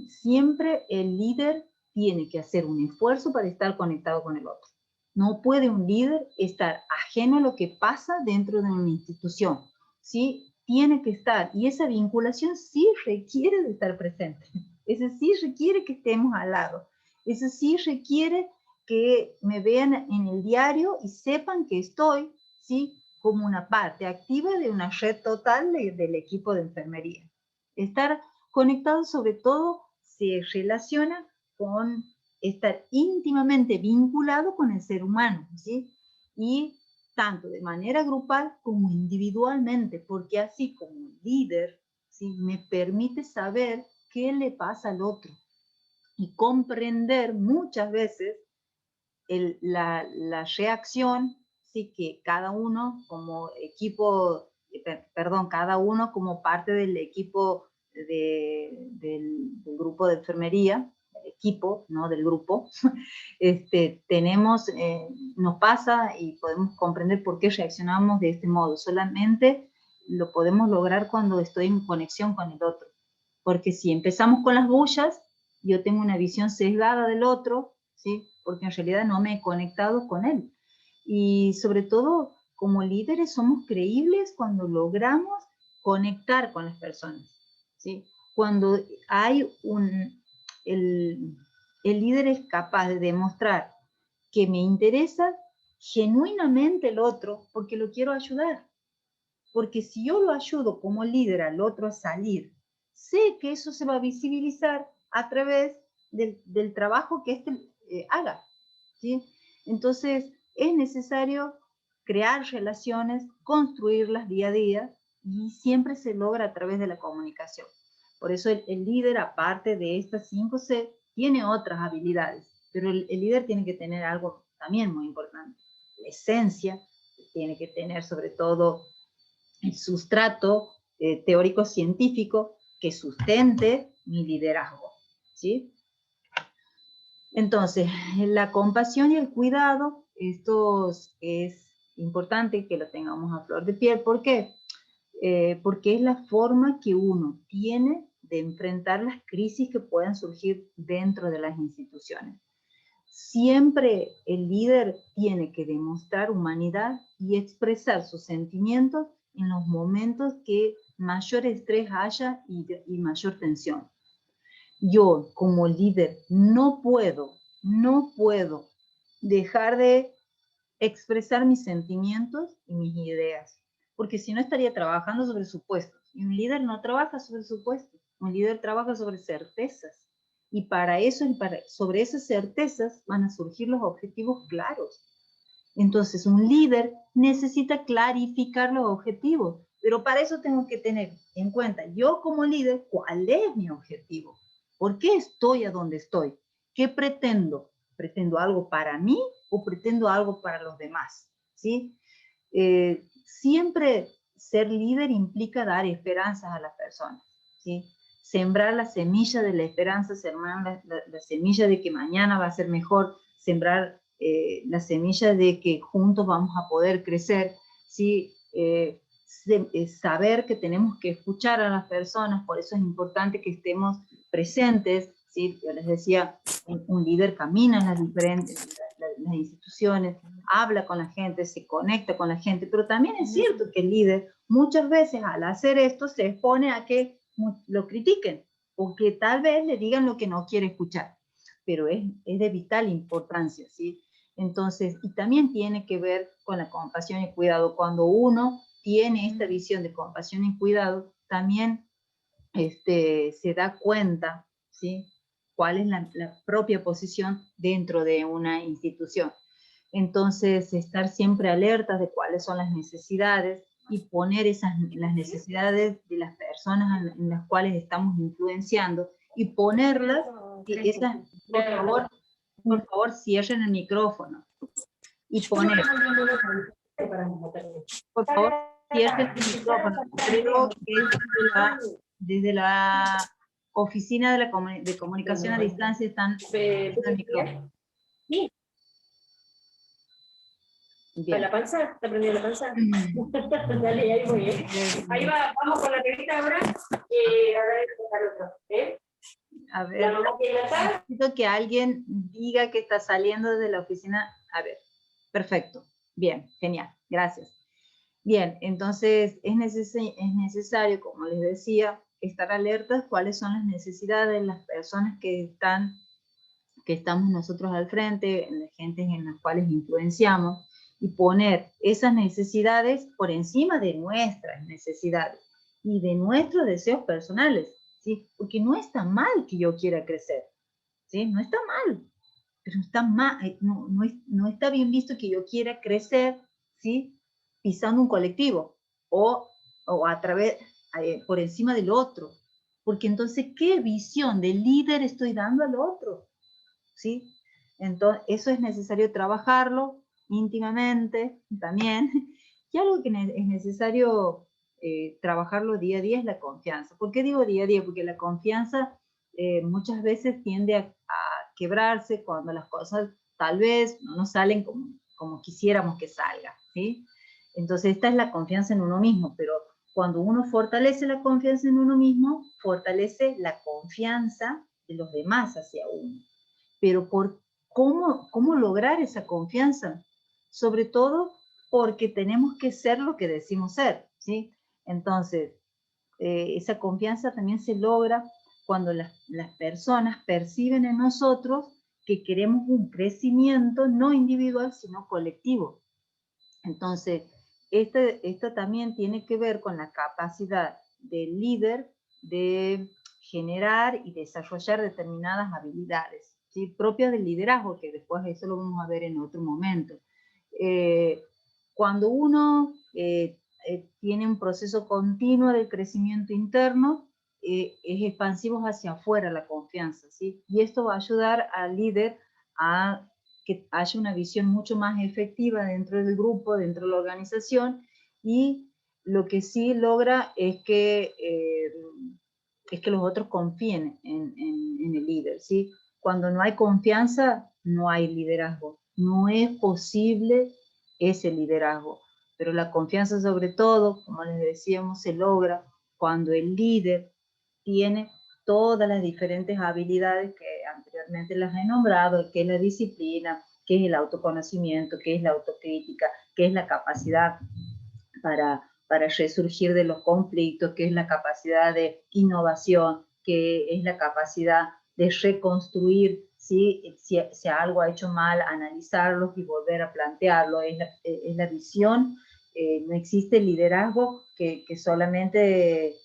Siempre el líder tiene que hacer un esfuerzo para estar conectado con el otro. No puede un líder estar ajeno a lo que pasa dentro de una institución, ¿sí? Tiene que estar, y esa vinculación sí requiere de estar presente. Ese sí requiere que estemos al lado. Ese sí requiere que me vean en el diario y sepan que estoy, ¿sí?, como una parte activa de una red total del equipo de enfermería. Estar conectado sobre todo se relaciona con estar íntimamente vinculado con el ser humano, ¿sí? Y tanto de manera grupal como individualmente, porque así como líder, ¿sí?, me permite saber qué le pasa al otro y comprender muchas veces la reacción, sí, que cada uno como equipo, cada uno como parte del equipo del grupo de enfermería, el equipo, no del grupo, nos pasa y podemos comprender por qué reaccionamos de este modo. Solamente lo podemos lograr cuando estoy en conexión con el otro. Porque si empezamos con las bullas, yo tengo una visión sesgada del otro, ¿sí?, porque en realidad no me he conectado con él. Y sobre todo, como líderes somos creíbles cuando logramos conectar con las personas, ¿sí? Cuando hay el líder es capaz de demostrar que me interesa genuinamente el otro porque lo quiero ayudar. Porque si yo lo ayudo como líder al otro a salir, sé que eso se va a visibilizar a través del trabajo que éste haga, ¿sí? Entonces, es necesario crear relaciones, construirlas día a día, y siempre se logra a través de la comunicación. Por eso el líder, aparte de estas 5C, tiene otras habilidades, pero el líder tiene que tener algo también muy importante. La esencia, tiene que tener sobre todo el sustrato teórico-científico que sustente mi liderazgo, ¿sí? Entonces, la compasión y el cuidado, esto es importante que lo tengamos a flor de piel. ¿Por qué? Porque es la forma que uno tiene de enfrentar las crisis que puedan surgir dentro de las instituciones. Siempre el líder tiene que demostrar humanidad y expresar sus sentimientos en los momentos que mayor estrés haya y mayor tensión. Yo como líder no puedo dejar de expresar mis sentimientos y mis ideas, porque si no estaría trabajando sobre supuestos. Y un líder no trabaja sobre supuestos, un líder trabaja sobre certezas. Y para eso, sobre esas certezas van a surgir los objetivos claros. Entonces, un líder necesita clarificar los objetivos, pero para eso tengo que tener en cuenta, yo como líder, ¿cuál es mi objetivo? ¿Por qué estoy a donde estoy? ¿Qué pretendo? ¿Pretendo algo para mí o pretendo algo para los demás? ¿Sí? Siempre ser líder implica dar esperanzas a las personas, ¿sí? Sembrar la semilla de la esperanza, sembrar la semilla de que mañana va a ser mejor, sembrar la semilla de que juntos vamos a poder crecer, ¿sí? Saber que tenemos que escuchar a las personas, por eso es importante que estemos presentes, ¿sí? Yo les decía, un líder camina en las instituciones, habla con la gente, se conecta con la gente, pero también es cierto que el líder muchas veces al hacer esto se expone a que lo critiquen, o que tal vez le digan lo que no quiere escuchar, pero es de vital importancia, ¿sí? Entonces, y también tiene que ver con la compasión y cuidado. Cuando uno tiene esta visión de compasión y cuidado, también se da cuenta, ¿sí?, cuál es la propia posición dentro de una institución. Entonces, estar siempre alertas de cuáles son las necesidades y poner las necesidades de las personas en las cuales estamos influenciando y ponerlas, y esas, por favor, cierren el micrófono y poner, por favor, cierren el micrófono. Creo que es desde la oficina de comunicación a distancia están el micrófono. ¿Para la panza? ¿Está prendida la panza? Dale, ahí muy bien. Ahí va, vamos con la perita ahora. Ahora hay que tocar otro. A ver, necesito que alguien diga que está saliendo de la oficina. A ver, perfecto. Bien, genial, gracias. Bien, entonces es necesario, como les decía, estar alertas cuáles son las necesidades de las personas que estamos nosotros al frente, las gentes en las cuales influenciamos, y poner esas necesidades por encima de nuestras necesidades y de nuestros deseos personales, ¿sí? Porque no está mal que yo quiera crecer, ¿sí? No está mal, pero está mal, no está bien visto que yo quiera crecer, ¿sí?, pisando un colectivo o a través, por encima del otro, porque entonces, ¿qué visión de líder estoy dando al otro? ¿Sí? Entonces, eso es necesario trabajarlo íntimamente también. Y algo que es necesario trabajarlo día a día es la confianza. ¿Por qué digo día a día? Porque la confianza muchas veces tiende a quebrarse cuando las cosas tal vez no nos salen como quisiéramos que salga, ¿sí? Entonces, esta es la confianza en uno mismo, pero cuando uno fortalece la confianza en uno mismo, fortalece la confianza de los demás hacia uno. Pero ¿cómo lograr esa confianza? Sobre todo porque tenemos que ser lo que decimos ser, ¿sí? Entonces, esa confianza también se logra cuando las personas perciben en nosotros que queremos un crecimiento no individual, sino colectivo. Entonces, esto también tiene que ver con la capacidad del líder de generar y desarrollar determinadas habilidades, ¿sí?, propias del liderazgo, que después eso lo vamos a ver en otro momento. Cuando uno tiene un proceso continuo de crecimiento interno, es expansivo hacia afuera la confianza, ¿sí? Y esto va a ayudar al líder a que haya una visión mucho más efectiva dentro del grupo, dentro de la organización, y lo que sí logra es que los otros confíen en el líder, ¿sí? Cuando no hay confianza, no hay liderazgo. No es posible ese liderazgo, pero la confianza sobre todo, como les decíamos, se logra cuando el líder tiene todas las diferentes habilidades que anteriormente las he nombrado, que es la disciplina, que es el autoconocimiento, que es la autocrítica, que es la capacidad para resurgir de los conflictos, que es la capacidad de innovación, que es la capacidad de reconstruir, ¿sí?, si algo ha hecho mal, analizarlo y volver a plantearlo, es la visión. No existe liderazgo que solamente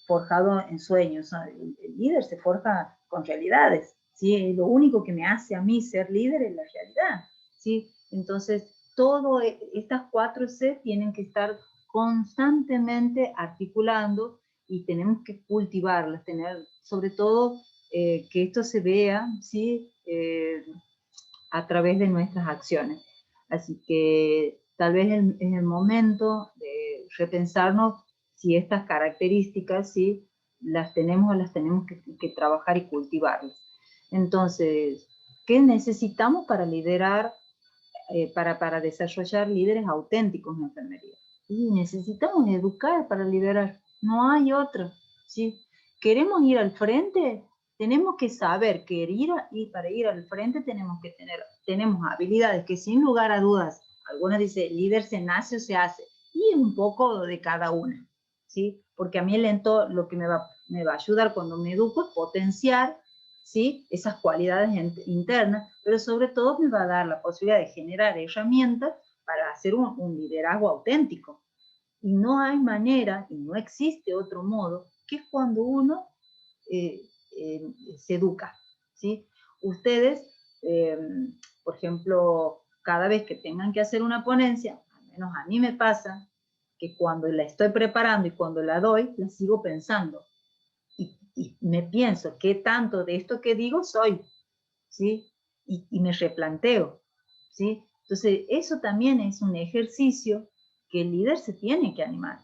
forjado en sueños. El líder se forja con realidades, ¿sí? Lo único que me hace a mí ser líder es la realidad, ¿sí? Entonces, todas estas 4C tienen que estar constantemente articulando y tenemos que cultivarlas, tener sobre todo que esto se vea, ¿sí?, a través de nuestras acciones. Así que tal vez es el momento de repensarnos si estas características, ¿sí?, las tenemos o las tenemos que trabajar y cultivarlas. Entonces, ¿qué necesitamos para liderar, para desarrollar líderes auténticos en la enfermería? Y necesitamos educar para liderar, no hay otra, ¿sí? ¿Queremos ir al frente? tenemos que saber que para ir al frente tenemos habilidades que sin lugar a dudas, algunas dicen, líder se nace o se hace, y un poco de cada una, ¿sí? Porque a mí lo que me va a ayudar cuando me educo es potenciar, ¿sí?, esas cualidades internas, pero sobre todo me va a dar la posibilidad de generar herramientas para hacer un liderazgo auténtico. Y no hay manera, y no existe otro modo, que es cuando uno se educa, ¿sí? Ustedes, por ejemplo, cada vez que tengan que hacer una ponencia, al menos a mí me pasa, que cuando la estoy preparando y cuando la doy, la sigo pensando. Y me pienso, ¿qué tanto de esto que digo soy? ¿Sí? Y me replanteo, ¿sí? Entonces, eso también es un ejercicio que el líder se tiene que animar,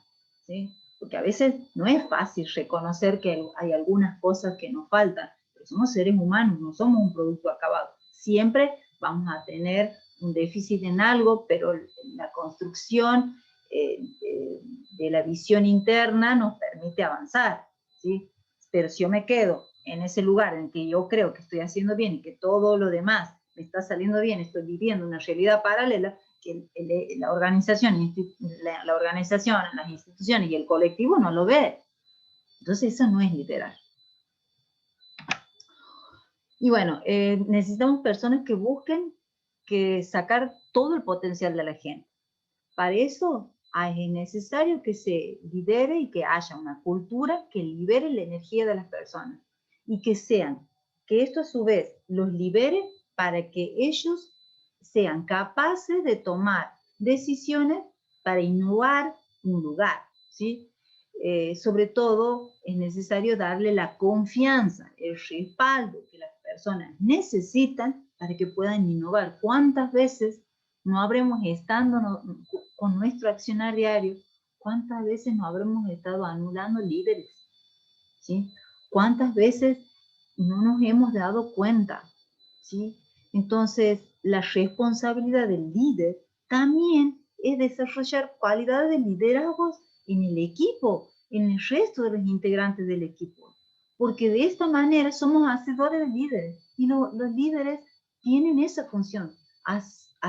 ¿sí? Porque a veces no es fácil reconocer que hay algunas cosas que nos faltan, pero somos seres humanos, no somos un producto acabado. Siempre vamos a tener un déficit en algo, pero la construcción de la visión interna nos permite avanzar, ¿sí? Pero si yo me quedo en ese lugar en que yo creo que estoy haciendo bien y que todo lo demás me está saliendo bien, estoy viviendo una realidad paralela, que la organización, las instituciones y el colectivo no lo ve. Entonces eso no es liderar. Y bueno, necesitamos personas que busquen sacar todo el potencial de la gente. Para eso es necesario que se lidere y que haya una cultura que libere la energía de las personas y que esto a su vez los libere para que ellos sean capaces de tomar decisiones para innovar un lugar, ¿sí? Sobre todo es necesario darle la confianza, el respaldo que las personas necesitan para que puedan innovar. ¿Cuántas veces no habremos estado con nuestro accionar diario? ¿Cuántas veces no habremos estado anulando líderes? ¿Sí? ¿Cuántas veces no nos hemos dado cuenta? ¿Sí? Entonces, la responsabilidad del líder también es desarrollar cualidades de liderazgo en el equipo, en el resto de los integrantes del equipo. Porque de esta manera somos hacedores de líderes. Y los líderes tienen esa función,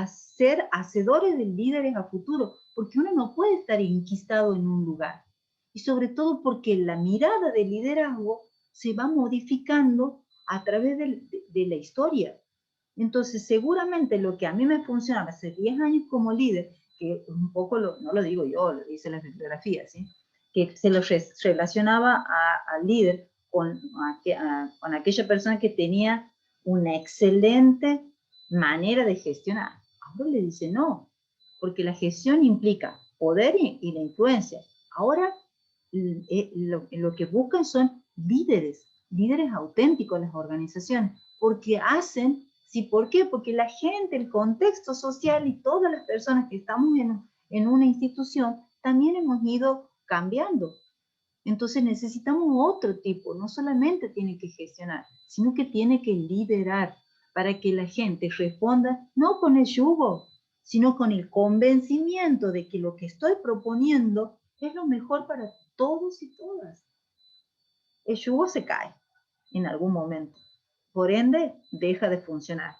ser hacedores de líderes a futuro, porque uno no puede estar enquistado en un lugar. Y sobre todo porque la mirada del liderazgo se va modificando a través de la historia. Entonces, seguramente lo que a mí me funcionaba hace 10 años como líder, que un poco, no lo digo yo, lo dice la bibliografía, ¿sí?, que se lo relacionaba al líder con aquella persona que tenía una excelente manera de gestionar. Ahora le dice no, porque la gestión implica poder y la influencia. Ahora lo que buscan son líderes auténticos en las organizaciones, porque hacen, ¿sí? ¿Por qué? Porque la gente, el contexto social y todas las personas que estamos en una institución, también hemos ido cambiando. Entonces necesitamos otro tipo, no solamente tiene que gestionar, sino que tiene que liderar para que la gente responda no con el yugo, sino con el convencimiento de que lo que estoy proponiendo es lo mejor para todos y todas. El yugo se cae en algún momento. Por ende, deja de funcionar.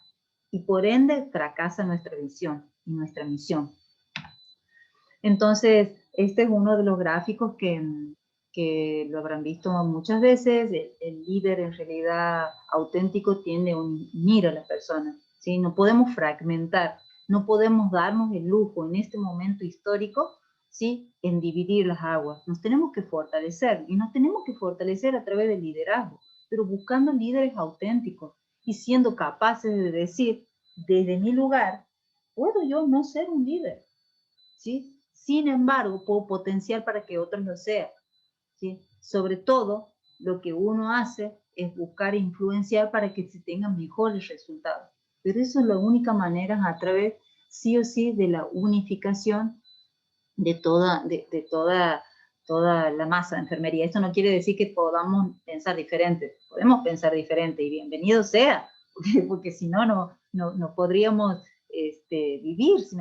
Y por ende, fracasa nuestra visión y nuestra misión. Entonces, este es uno de los gráficos que lo habrán visto muchas veces. El líder en realidad auténtico tiende a unir a las personas, ¿sí? No podemos fragmentar, no podemos darnos el lujo en este momento histórico, ¿sí?, en dividir las aguas. Nos tenemos que fortalecer, y nos tenemos que fortalecer a través del liderazgo, pero buscando líderes auténticos y siendo capaces de decir, desde mi lugar, ¿puedo yo no ser un líder? ¿Sí? Sin embargo, puedo potenciar para que otros lo sean, ¿sí? Sobre todo, lo que uno hace es buscar influenciar para que se tengan mejores resultados. Pero eso es la única manera a través, sí o sí, de la unificación de toda la masa de enfermería. Esto no quiere decir que podamos pensar diferente. Podemos pensar diferente y bienvenido sea, porque si no podríamos vivir si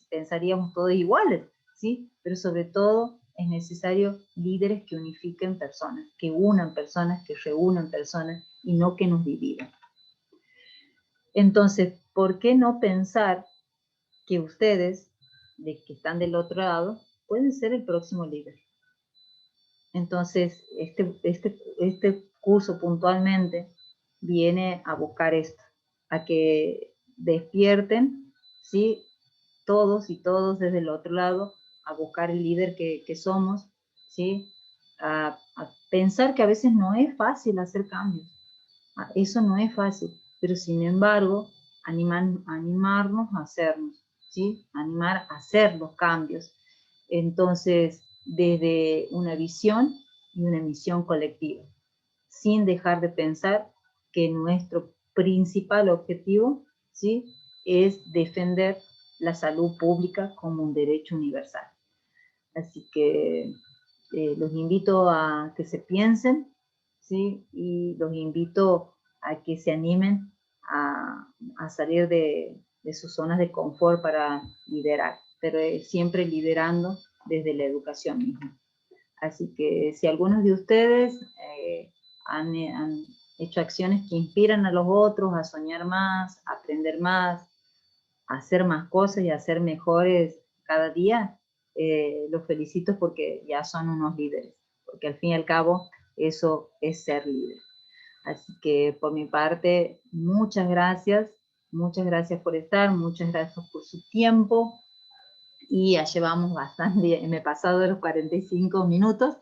pensaríamos todos iguales, ¿sí? Pero sobre todo es necesario líderes que unifiquen personas, que unan personas, que reúnan personas y no que nos dividan. Entonces, ¿por qué no pensar que ustedes, de que están del otro lado, pueden ser el próximo líder? Entonces, este curso puntualmente viene a buscar esto, a que despierten, ¿sí?, todos y todos desde el otro lado, a buscar el líder que somos, ¿sí?, a pensar que a veces no es fácil hacer cambios, eso no es fácil, pero sin embargo, animarnos a hacernos, ¿sí?, animar a hacer los cambios. Entonces, desde una visión y una misión colectiva, sin dejar de pensar que nuestro principal objetivo, ¿sí?, es defender la salud pública como un derecho universal. Así que los invito a que se piensen, ¿sí?, y los invito a que se animen a salir de sus zonas de confort para liderar, pero siempre liderando desde la educación misma. Así que si algunos de ustedes han hecho acciones que inspiran a los otros a soñar más, a aprender más, a hacer más cosas y a ser mejores cada día, los felicito porque ya son unos líderes, porque al fin y al cabo eso es ser líder. Así que por mi parte, muchas gracias por estar, muchas gracias por su tiempo, y ya llevamos bastante, me he pasado de los 45 minutos,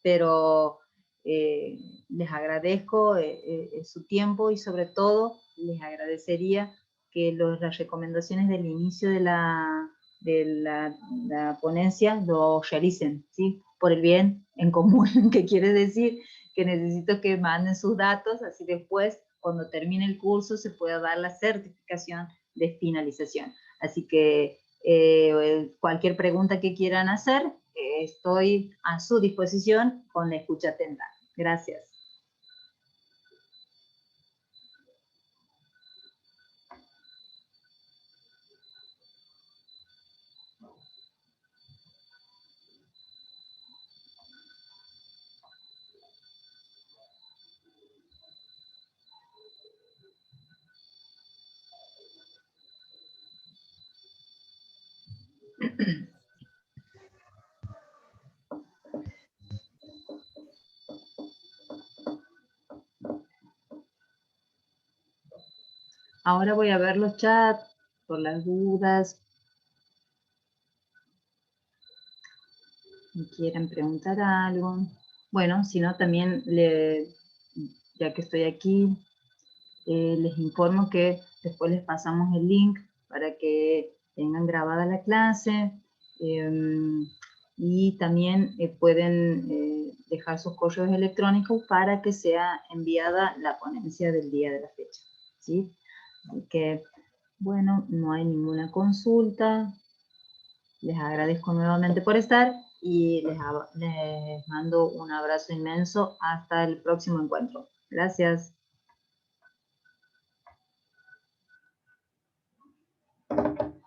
pero les agradezco su tiempo, y sobre todo les agradecería que las recomendaciones del inicio de la ponencia lo realicen, ¿sí?, por el bien en común, que quiere decir que necesito que manden sus datos, así después, cuando termine el curso, se pueda dar la certificación de finalización. Así que cualquier pregunta que quieran hacer, estoy a su disposición con la escucha atenta. Gracias. Ahora voy a ver los chats por las dudas. Si quieren preguntar algo. Bueno, si no, también, ya que estoy aquí, les informo que después les pasamos el link para que tengan grabada la clase, y también pueden dejar sus correos electrónicos para que sea enviada la ponencia del día de la fecha, ¿sí? Así que, bueno, no hay ninguna consulta. Les agradezco nuevamente por estar y les mando un abrazo inmenso hasta el próximo encuentro. Gracias.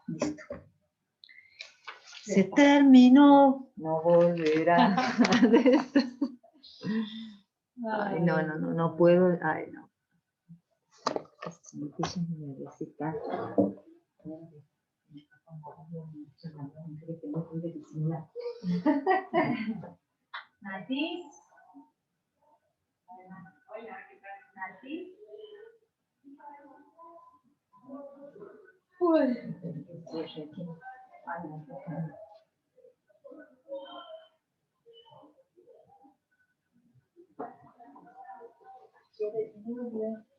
Listo. Se terminó. No volverá. Ay, no puedo. Ay, no. Nati. Hola, ¿qué tal? Nati. Uy. ¿Quieres?